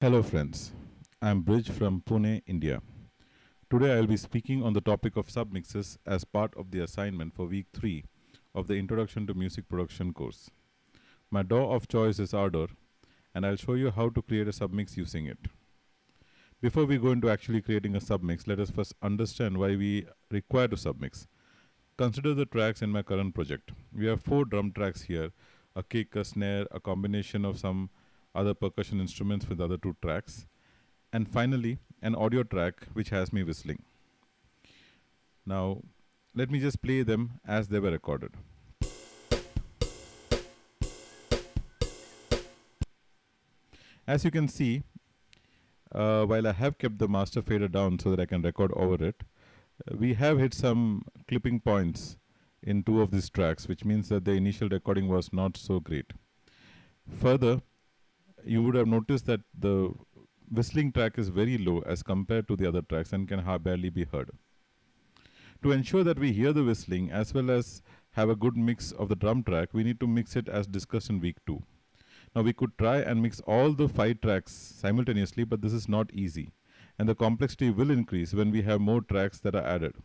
Hello friends, I am Brij from Pune, India. Today I will be speaking on the topic of submixes as part of the assignment for week 3 of the Introduction to Music Production course. My DAW of choice is Ardour and I'll show you how to create a submix using it. Before we go into actually creating a submix, let us first understand why we require to submix. Consider the tracks in my current project. We have 4 drum tracks here, a kick, a snare, a combination of some other percussion instruments with other 2 tracks, and finally an audio track which has me whistling. Now let me just play them as they were recorded. As you can see, while I have kept the master fader down so that I can record over it, we have hit some clipping points in 2 of these tracks, which means that the initial recording was not so great. Further, you would have noticed that the whistling track is very low as compared to the other tracks and can barely be heard. To ensure that we hear the whistling as well as have a good mix of the drum track, we need to mix it as discussed in week 2. Now we could try and mix all the 5 tracks simultaneously, but this is not easy, and the complexity will increase when we have more tracks that are added.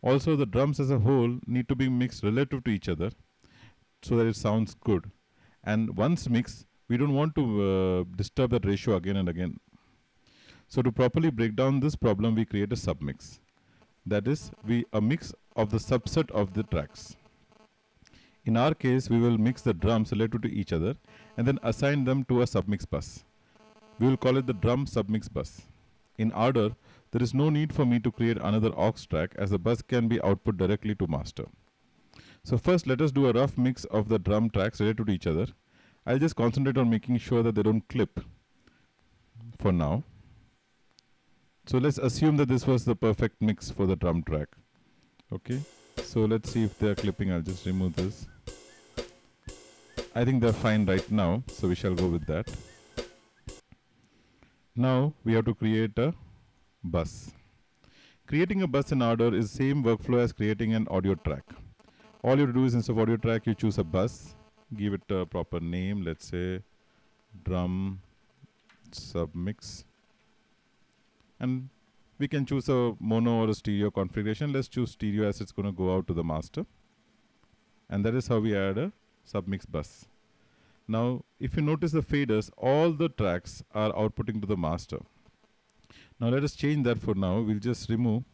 Also, the drums as a whole need to be mixed relative to each other so that it sounds good. And once mixed, we don't want to disturb that ratio again and again. So to properly break down this problem, we create a submix. That is, a mix of the subset of the tracks. In our case, we will mix the drums related to each other and then assign them to a submix bus. We will call it the drum submix bus. In Ardour, there is no need for me to create another aux track as the bus can be output directly to master. So first let us do a rough mix of the drum tracks related to each other. I'll just concentrate on making sure that they don't clip for now. So let's assume that this was the perfect mix for the drum track. Okay, so let's see if they're clipping. I'll just remove this. I think they're fine right now, so we shall go with that. Now we have to create a bus. Creating a bus in Ardour is the same workflow as creating an audio track. All you have to do is instead of audio track, you choose a bus, give it a proper name, let's say drum submix. And we can choose a mono or a stereo configuration. Let's choose stereo as it's going to go out to the master. And that is how we add a submix bus. Now, if you notice the faders, all the tracks are outputting to the master. Now let us change that for now. We'll just remove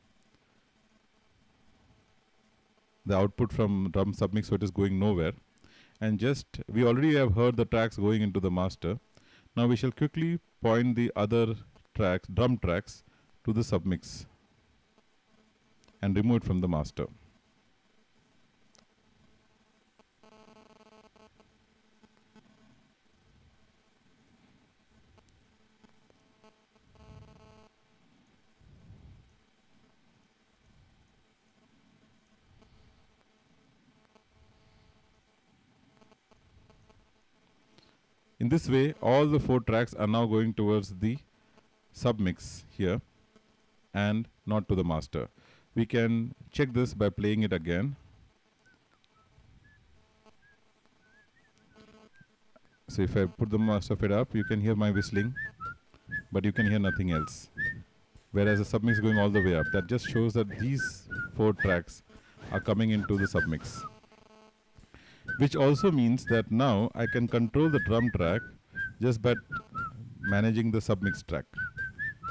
the output from drum submix so it is going nowhere. And just, we already have heard the tracks going into the master. Now we shall quickly point the other tracks, drum tracks, to the submix and remove it from the master. In this way, all the 4 tracks are now going towards the submix here and not to the master. We can check this by playing it again. So if I put the master fade up, you can hear my whistling, but you can hear nothing else. Whereas the submix is going all the way up. That just shows that these 4 tracks are coming into the submix. Which also means that now I can control the drum track just by managing the submix track.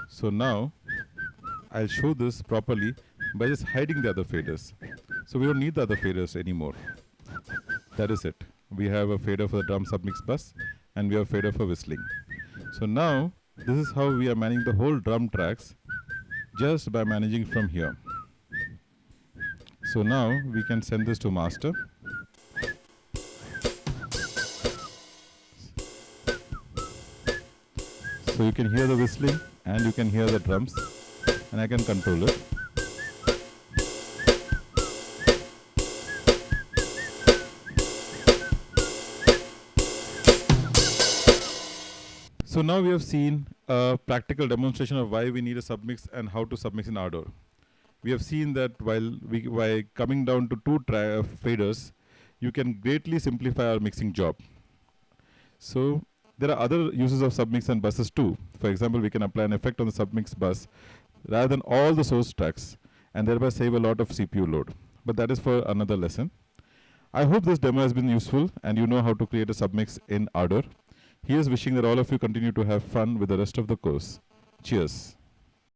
So now I'll show this properly by just hiding the other faders. So we don't need the other faders anymore. That is it. We have a fader for the drum submix bus and we have a fader for whistling. So now this is how we are managing the whole drum tracks just by managing from here. So now we can send this to master. So you can hear the whistling and you can hear the drums and I can control it. So now we have seen a practical demonstration of why we need a submix and how to submix in Ardour. We have seen that by coming down to 2 faders, you can greatly simplify our mixing job. So There are other uses of submix and buses too. For example, we can apply an effect on the submix bus rather than all the source tracks and thereby save a lot of CPU load. But that is for another lesson. I hope this demo has been useful and you know how to create a submix in Ardour. Here's wishing that all of you continue to have fun with the rest of the course. Cheers.